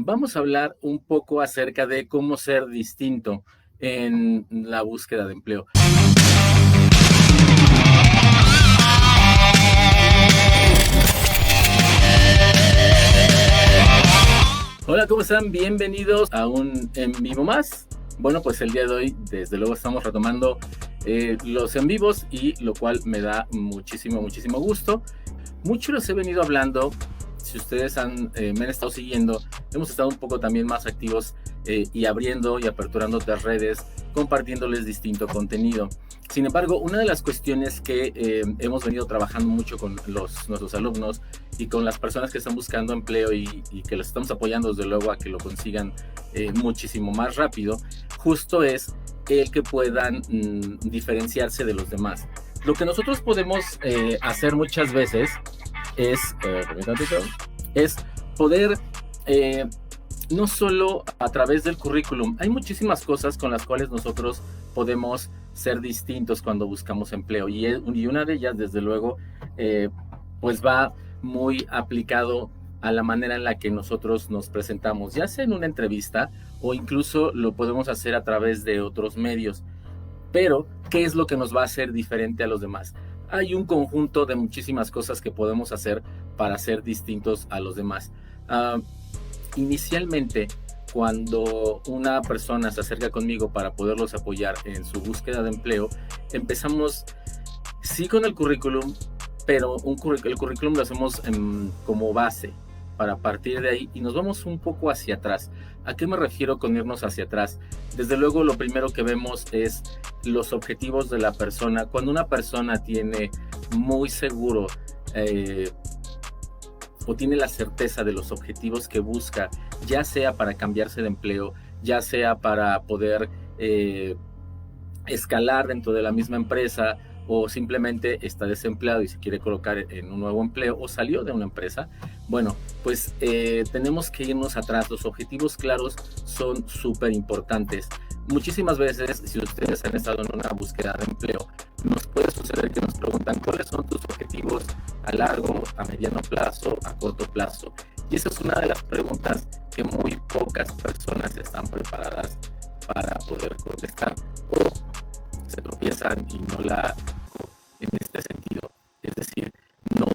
Vamos a hablar un poco acerca de cómo ser distinto en la búsqueda de empleo. Hola, ¿cómo están? Bienvenidos a un en vivo más. Bueno, pues el día de hoy, desde luego, estamos retomando los en vivos, y lo cual me da muchísimo gusto. Mucho les he venido hablando. Si ustedes me han estado siguiendo, hemos estado un poco también más activos y abriendo y aperturando otras redes, compartiéndoles distinto contenido. Sin embargo, una de las cuestiones que hemos venido trabajando mucho con nuestros alumnos y con las personas que están buscando empleo y que los estamos apoyando desde luego a que lo consigan muchísimo más rápido, justo es el que puedan diferenciarse de los demás. Lo que nosotros podemos hacer muchas veces es poder, no solo a través del currículum, hay muchísimas cosas con las cuales nosotros podemos ser distintos cuando buscamos empleo, y una de ellas, desde luego, pues va muy aplicado a la manera en la que nosotros nos presentamos, ya sea en una entrevista o incluso lo podemos hacer a través de otros medios. Pero, ¿qué es lo que nos va a hacer diferente a los demás? Hay un conjunto de muchísimas cosas que podemos hacer para ser distintos a los demás. Inicialmente, cuando una persona se acerca conmigo para poderlos apoyar en su búsqueda de empleo, empezamos sí con el currículum, pero el currículum lo hacemos como base para partir de ahí, y nos vamos un poco hacia atrás. ¿A qué me refiero con irnos hacia atrás? Desde luego, lo primero que vemos es los objetivos de la persona. Cuando una persona tiene muy seguro o tiene la certeza de los objetivos que busca, ya sea para cambiarse de empleo, ya sea para poder escalar dentro de la misma empresa, o simplemente está desempleado y se quiere colocar en un nuevo empleo, o salió de una empresa, bueno, pues tenemos que irnos atrás. Los objetivos claros son súper importantes. Muchísimas veces, si ustedes han estado en una búsqueda de empleo, nos puede suceder que nos preguntan cuáles son tus objetivos a largo, a mediano plazo, a corto plazo. Y esa es una de las preguntas que muy pocas personas están preparadas para poder contestar, o se tropiezan y no la en este sentido. Es decir, nos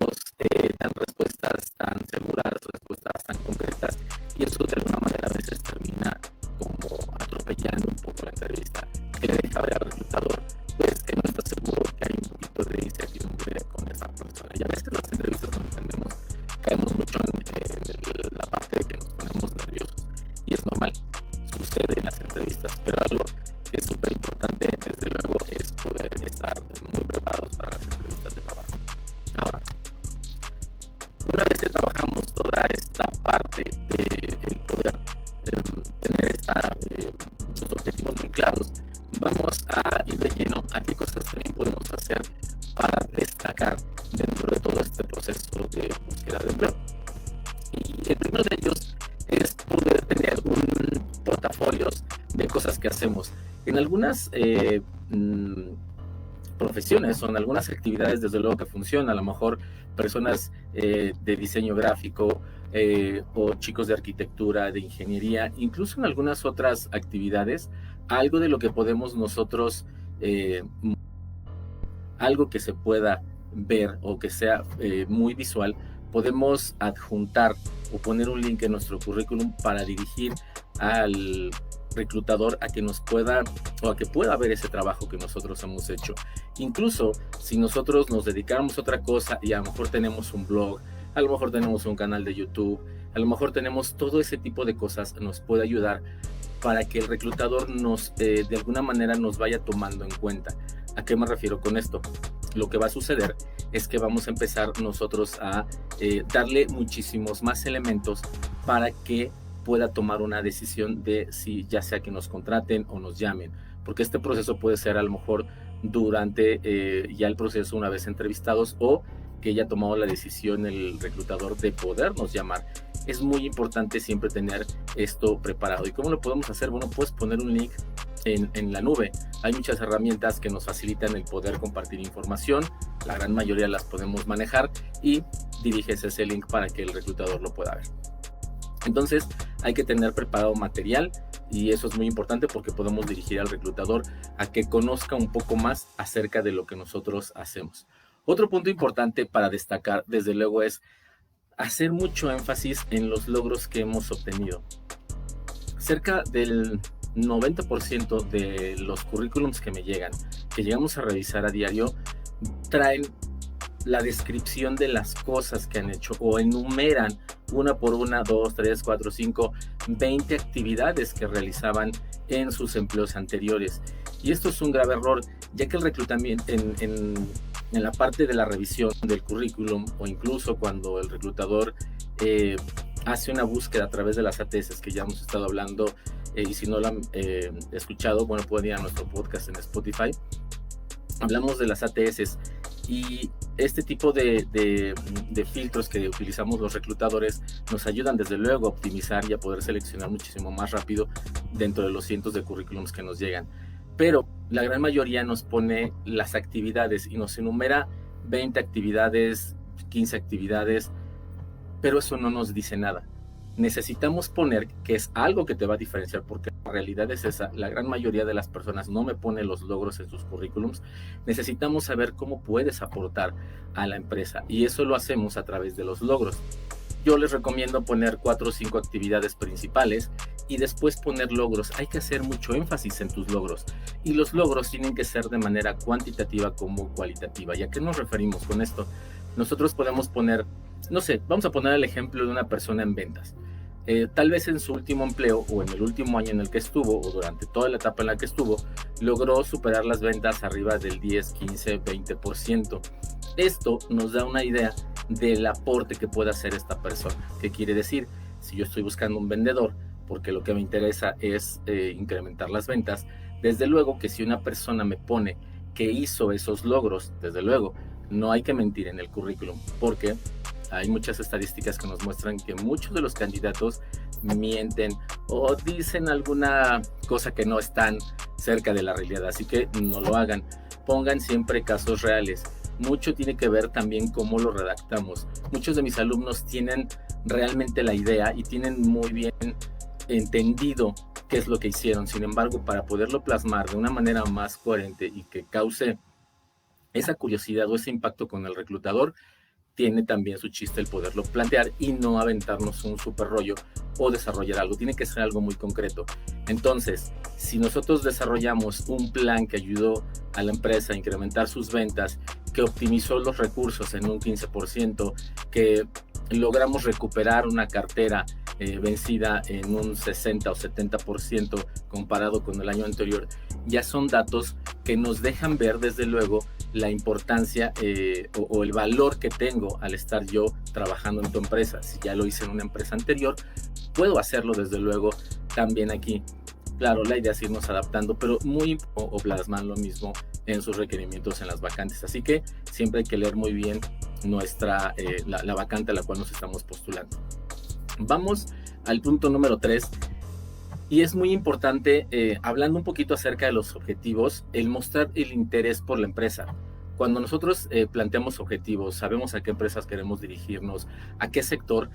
dan respuestas tan seguras, respuestas tan concretas, y eso de alguna manera a veces termina como atropellando un poco la entrevista, que le deja ver al reclutador pues que no está seguro, que hay un poquito de incertidumbre con esa persona. Y a veces las entrevistas no entendemos, caemos mucho en la parte de que nos ponemos nerviosos, y es normal, sucede en las entrevistas, pero algo que es súper importante, desde luego, es poder estar muy preparados para las entrevistas de trabajo. Ahora, una vez que trabajamos toda esta parte de poder tener sus objetivos muy claros, vamos a ir de lleno a qué cosas también podemos hacer para destacar dentro de todo este proceso de búsqueda de empleo. Y el primero de ellos es poder tener un portafolios de cosas que hacemos. En algunas profesiones o en algunas actividades, desde luego que funciona. A lo mejor personas de diseño gráfico o chicos de arquitectura, de ingeniería, incluso en algunas otras actividades, algo de lo que podemos nosotros, algo que se pueda ver o que sea muy visual, podemos adjuntar o poner un link en nuestro currículum para dirigir al reclutador a que nos pueda, o a que pueda ver ese trabajo que nosotros hemos hecho. Incluso si nosotros nos dedicáramos a otra cosa y a lo mejor tenemos un blog, a lo mejor tenemos un canal de YouTube, a lo mejor tenemos todo ese tipo de cosas, nos puede ayudar para que el reclutador de alguna manera nos vaya tomando en cuenta. ¿A qué me refiero con esto? Lo que va a suceder es que vamos a empezar nosotros a darle muchísimos más elementos para que pueda tomar una decisión de si ya sea que nos contraten o nos llamen, porque este proceso puede ser a lo mejor durante ya el proceso, una vez entrevistados, o que haya tomado la decisión el reclutador de podernos llamar. Es muy importante siempre tener esto preparado. ¿Y cómo lo podemos hacer? Bueno, puedes poner un link en la nube. Hay muchas herramientas que nos facilitan el poder compartir información. La gran mayoría las podemos manejar, y diriges ese link para que el reclutador lo pueda ver. Entonces hay que tener preparado material y eso es muy importante porque podemos dirigir al reclutador a que conozca un poco más acerca de lo que nosotros hacemos. Otro punto importante para destacar, desde luego, es hacer mucho énfasis en los logros que hemos obtenido. Cerca del 90% de los currículums que me llegan, que llegamos a revisar a diario, traen la descripción de las cosas que han hecho o enumeran una por una, 2, 3, 4, 5, 20 actividades que realizaban en sus empleos anteriores. Y esto es un grave error, ya que el reclutamiento en la parte de la revisión del currículum, o incluso cuando el reclutador hace una búsqueda a través de las ATS que ya hemos estado hablando, y si no lo han escuchado, bueno, pueden ir a nuestro podcast en Spotify. Hablamos de las ATS y este tipo de filtros que utilizamos los reclutadores nos ayudan desde luego a optimizar y a poder seleccionar muchísimo más rápido dentro de los cientos de currículums que nos llegan. Pero la gran mayoría nos pone las actividades y nos enumera 20 actividades, 15 actividades, pero eso no nos dice nada. Necesitamos poner que es algo que te va a diferenciar, porque la realidad es esa. La gran mayoría de las personas no me pone los logros en sus currículums. Necesitamos saber cómo puedes aportar a la empresa y eso lo hacemos a través de los logros. Yo les recomiendo poner 4 o 5 actividades principales y después poner logros. Hay que hacer mucho énfasis en tus logros y los logros tienen que ser de manera cuantitativa como cualitativa. ¿Y a qué nos referimos con esto? Nosotros podemos poner, no sé, vamos a poner el ejemplo de una persona en ventas. Tal vez en su último empleo o en el último año en el que estuvo o durante toda la etapa en la que estuvo, logró superar las ventas arriba del 10, 15, 20%. Esto nos da una idea del aporte que puede hacer esta persona. ¿Qué quiere decir? Si yo estoy buscando un vendedor porque lo que me interesa es incrementar las ventas, desde luego que si una persona me pone que hizo esos logros, desde luego, no hay que mentir en el currículum, porque hay muchas estadísticas que nos muestran que muchos de los candidatos mienten o dicen alguna cosa que no están cerca de la realidad, así que no lo hagan. Pongan siempre casos reales. Mucho tiene que ver también cómo lo redactamos. Muchos de mis alumnos tienen realmente la idea y tienen muy bien entendido qué es lo que hicieron. Sin embargo, para poderlo plasmar de una manera más coherente y que cause esa curiosidad o ese impacto con el reclutador, tiene también su chiste el poderlo plantear y no aventarnos un súper rollo o desarrollar algo. Tiene que ser algo muy concreto. Entonces, si nosotros desarrollamos un plan que ayudó a la empresa a incrementar sus ventas, que optimizó los recursos en un 15%, que logramos recuperar una cartera vencida en un 60 o 70% comparado con el año anterior, ya son datos que nos dejan ver desde luego la importancia o el valor que tengo al estar yo trabajando en tu empresa. Si ya lo hice en una empresa anterior, puedo hacerlo desde luego también aquí. Claro, la idea es irnos adaptando, pero muy o plasmar lo mismo en sus requerimientos en las vacantes. Así que siempre hay que leer muy bien la vacante a la cual nos estamos postulando. Vamos al punto número 3. Y es muy importante, hablando un poquito acerca de los objetivos, el mostrar el interés por la empresa. Cuando nosotros planteamos objetivos, sabemos a qué empresas queremos dirigirnos, a qué sector.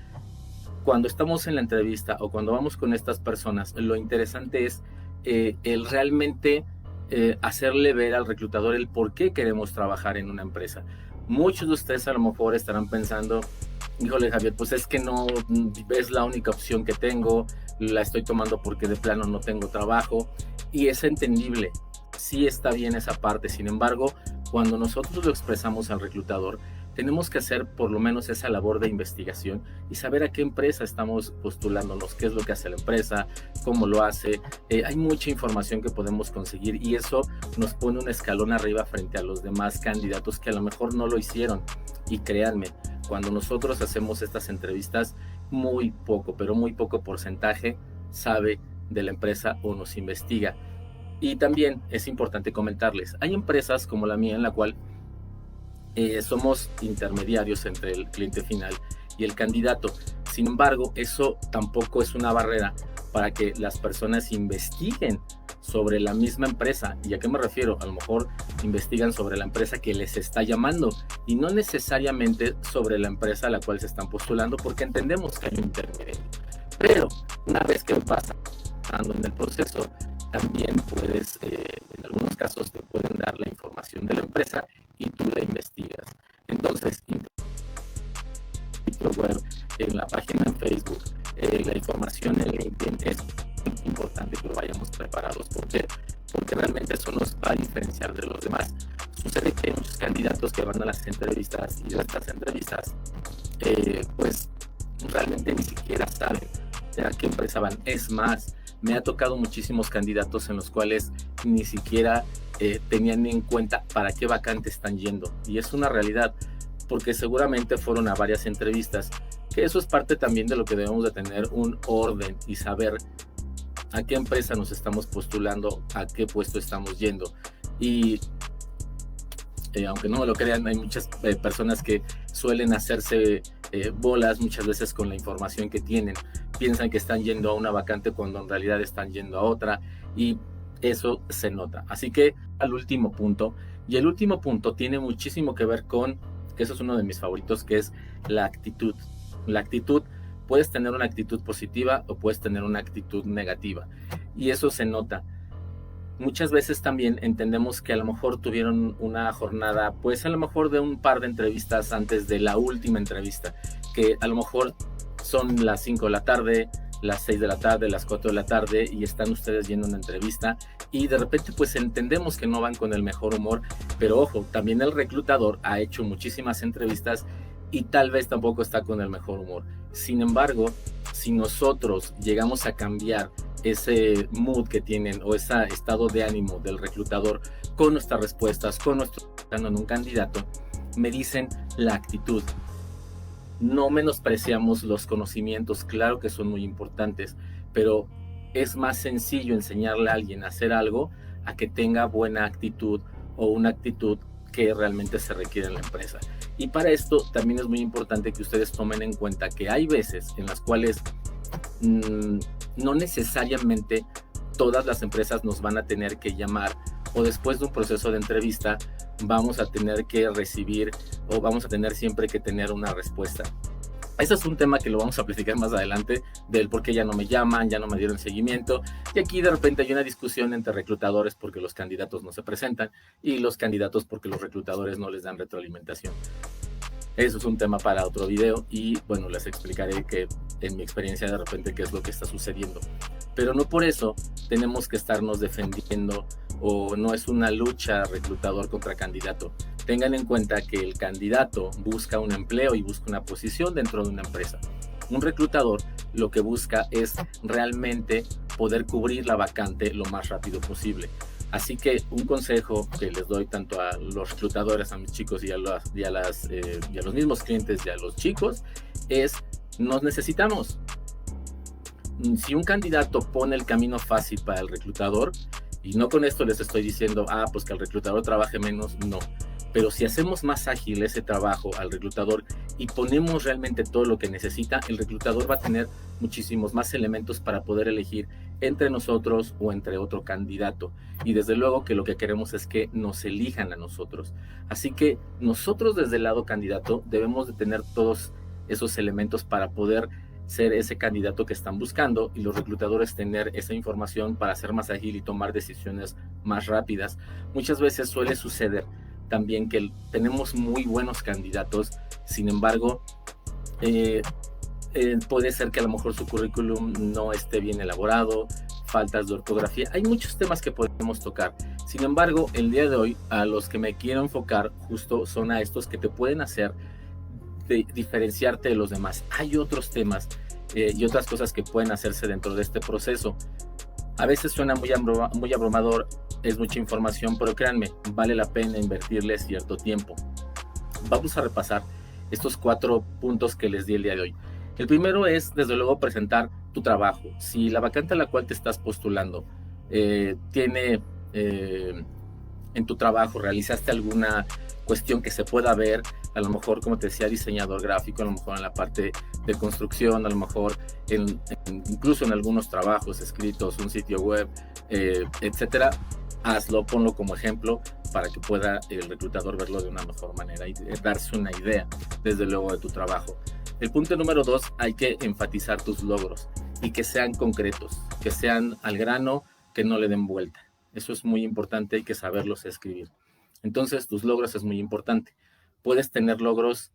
Cuando estamos en la entrevista o cuando vamos con estas personas, lo interesante es el realmente hacerle ver al reclutador el por qué queremos trabajar en una empresa. Muchos de ustedes a lo mejor estarán pensando, híjole Javier, pues es que no es la única opción que tengo, la estoy tomando porque de plano no tengo trabajo, y es entendible, sí está bien esa parte. Sin embargo, cuando nosotros lo expresamos al reclutador, tenemos que hacer por lo menos esa labor de investigación y saber a qué empresa estamos postulándonos, qué es lo que hace la empresa, cómo lo hace. Hay mucha información que podemos conseguir y eso nos pone un escalón arriba frente a los demás candidatos que a lo mejor no lo hicieron. Y créanme, cuando nosotros hacemos estas entrevistas, muy poco, pero muy poco porcentaje sabe de la empresa o nos investiga. Y también es importante comentarles, hay empresas como la mía en la cual somos intermediarios entre el cliente final y el candidato. Sin embargo, eso tampoco es una barrera para que las personas investiguen sobre la misma empresa. ¿Y a qué me refiero? A lo mejor investigan sobre la empresa que les está llamando y no necesariamente sobre la empresa a la cual se están postulando, porque entendemos que hay un intermedio. Pero una vez que vas avanzando en el proceso, también puedes, en algunos casos te pueden dar la información de la empresa y tú la investigas. Entonces, en sitio web, en la página en Facebook, la información en LinkedIn, es importante que lo vayamos preparados. ¿Por qué? Porque realmente eso nos va a diferenciar de los demás. Sucede que hay muchos candidatos que van a las entrevistas y de estas entrevistas, pues realmente ni siquiera saben a qué empresa van. Es más, me ha tocado muchísimos candidatos en los cuales ni siquiera tenían en cuenta para qué vacante están yendo. Y es una realidad, porque seguramente fueron a varias entrevistas, que eso es parte también de lo que debemos de tener un orden y saber a qué empresa nos estamos postulando, a qué puesto estamos yendo. Y aunque no me lo crean, hay muchas personas que suelen hacerse bolas muchas veces con la información que tienen. Piensan que están yendo a una vacante cuando en realidad están yendo a otra, y eso se nota. Así que al último punto, y el último punto tiene muchísimo que ver con, que eso es uno de mis favoritos, que es la actitud. La actitud, puedes tener una actitud positiva o puedes tener una actitud negativa, y eso se nota. Muchas veces también entendemos que a lo mejor tuvieron una jornada, pues a lo mejor de un par de entrevistas antes de la última entrevista, que a lo mejor son las 5 de la tarde, las 6 de la tarde, las 4 de la tarde, y están ustedes yendo a una entrevista, y de repente pues entendemos que no van con el mejor humor, pero ojo, también el reclutador ha hecho muchísimas entrevistas y tal vez tampoco está con el mejor humor. Sin embargo, si nosotros llegamos a cambiar ese mood que tienen o ese estado de ánimo del reclutador con nuestras respuestas, con nuestro en un candidato, me dicen la actitud. No menospreciamos los conocimientos, claro que son muy importantes, pero es más sencillo enseñarle a alguien a hacer algo a que tenga buena actitud o una actitud que realmente se requiere en la empresa. Y para esto también es muy importante que ustedes tomen en cuenta que hay veces en las cuales no necesariamente todas las empresas nos van a tener que llamar, o después de un proceso de entrevista vamos a tener que recibir o vamos a tener siempre que tener una respuesta. Ese es un tema que lo vamos a platicar más adelante, del por qué ya no me llaman, ya no me dieron seguimiento, y aquí de repente hay una discusión entre reclutadores porque los candidatos no se presentan y los candidatos porque los reclutadores no les dan retroalimentación. Eso es un tema para otro video y bueno, les explicaré que en mi experiencia de repente qué es lo que está sucediendo. Pero no por eso tenemos que estarnos defendiendo, o no es una lucha reclutador contra candidato. Tengan en cuenta que el candidato busca un empleo y busca una posición dentro de una empresa. Un reclutador lo que busca es realmente poder cubrir la vacante lo más rápido posible. Así que un consejo que les doy tanto a los reclutadores, a mis chicos y a los mismos clientes y a los chicos es: nos necesitamos. Si un candidato pone el camino fácil para el reclutador, y no con esto les estoy diciendo, pues que el reclutador trabaje menos, no. Pero si hacemos más ágil ese trabajo al reclutador y ponemos realmente todo lo que necesita, el reclutador va a tener muchísimos más elementos para poder elegir entre nosotros o entre otro candidato. Y desde luego que lo que queremos es que nos elijan a nosotros. Así que nosotros desde el lado candidato debemos de tener todos esos elementos para poder ser ese candidato que están buscando, y los reclutadores tener esa información para ser más ágil y tomar decisiones más rápidas. Muchas veces suele suceder también que tenemos muy buenos candidatos, sin embargo, puede ser que a lo mejor su currículum no esté bien elaborado, faltas de ortografía, hay muchos temas que podemos tocar. Sin embargo, el día de hoy a los que me quiero enfocar justo son a estos que te pueden hacer de diferenciarte de los demás. Hay otros temas y otras cosas que pueden hacerse dentro de este proceso. A veces suena muy abrumador, es mucha información, pero créanme, vale la pena invertirle cierto tiempo. Vamos a repasar estos 4 puntos que les di el día de hoy. El primero es, desde luego, presentar tu trabajo. Si la vacante a la cual te estás postulando tiene en tu trabajo, realizaste alguna cuestión que se pueda ver, a lo mejor, como te decía, diseñador gráfico, a lo mejor en la parte de construcción, a lo mejor incluso en algunos trabajos escritos, un sitio web, etcétera, hazlo, ponlo como ejemplo para que pueda el reclutador verlo de una mejor manera y darse una idea, desde luego, de tu trabajo. El punto número 2, hay que enfatizar tus logros. y que sean concretos, que sean al grano, que no le den vuelta. Eso es muy importante, hay que saberlos escribir. Entonces, tus logros es muy importante. Puedes tener logros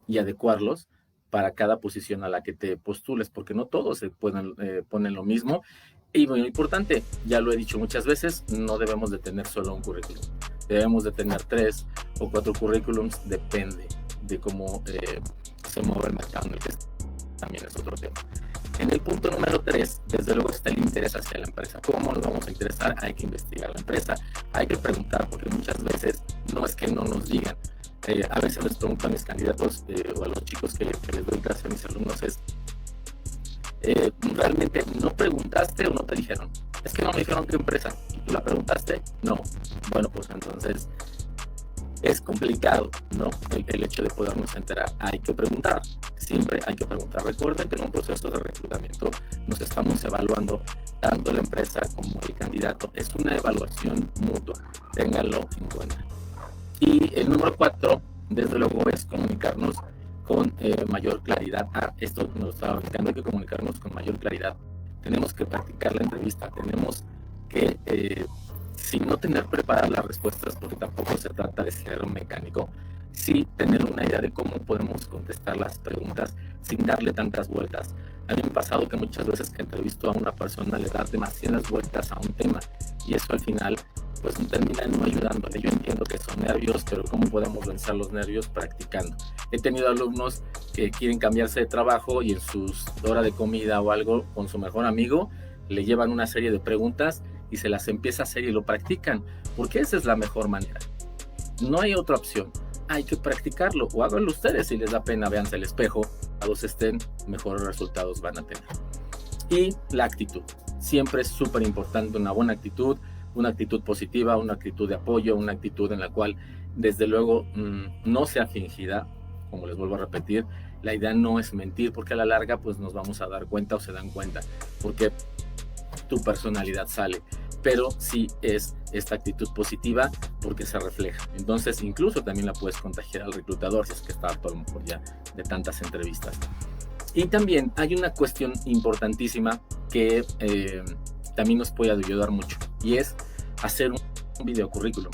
y adecuarlos para cada posición a la que te postules, porque no todos se ponen lo mismo. Y muy importante, ya lo he dicho muchas veces, no debemos de tener solo un currículum. Debemos de tener 3 o 4 currículums, depende de cómo se mueve el mercado en el que también es otro tema. En el punto número 3, desde luego está el interés hacia la empresa. ¿Cómo nos vamos a interesar? Hay que investigar la empresa, hay que preguntar, porque muchas veces no es que no nos digan. A veces les pregunto a mis candidatos o a los chicos que les doy clase a mis alumnos es, ¿realmente no preguntaste o no te dijeron? Es que no me dijeron qué empresa. ¿Y tú la preguntaste? No. Bueno, pues entonces es complicado, ¿no? El hecho de podernos enterar. Hay que preguntar, siempre hay que preguntar. Recuerden que en un proceso de reclutamiento nos estamos evaluando tanto la empresa como el candidato. Es una evaluación mutua, ténganlo en cuenta. Y el número 4, desde luego, es comunicarnos con mayor claridad. Esto nos estaba indicando, hay que comunicarnos con mayor claridad. Tenemos que practicar la entrevista, tenemos que sin no tener preparadas las respuestas, porque tampoco se trata de ser un mecánico, sí tener una idea de cómo podemos contestar las preguntas sin darle tantas vueltas. A mí me ha pasado que muchas veces que entrevisto a una persona le da demasiadas vueltas a un tema y eso al final pues termina no ayudándole. Yo entiendo que son nervios, pero ¿cómo podemos vencer los nervios? Practicando. He tenido alumnos que quieren cambiarse de trabajo y en su hora de comida o algo con su mejor amigo le llevan una serie de preguntas y se las empieza a hacer y lo practican, porque esa es la mejor manera. No hay otra opción. Hay que practicarlo o háganlo ustedes si les da pena, véanse al espejo, a los estén, mejores resultados van a tener. Y la actitud. Siempre es súper importante una buena actitud, una actitud positiva, una actitud de apoyo, una actitud en la cual desde luego no sea fingida, como les vuelvo a repetir. La idea no es mentir, porque a la larga pues nos vamos a dar cuenta o se dan cuenta, porque tu personalidad sale, pero sí es esta actitud positiva porque se refleja. Entonces incluso también la puedes contagiar al reclutador si es que está harto a lo mejor ya de tantas entrevistas. Y también hay una cuestión importantísima que también nos puede ayudar mucho, y es hacer un video currículum.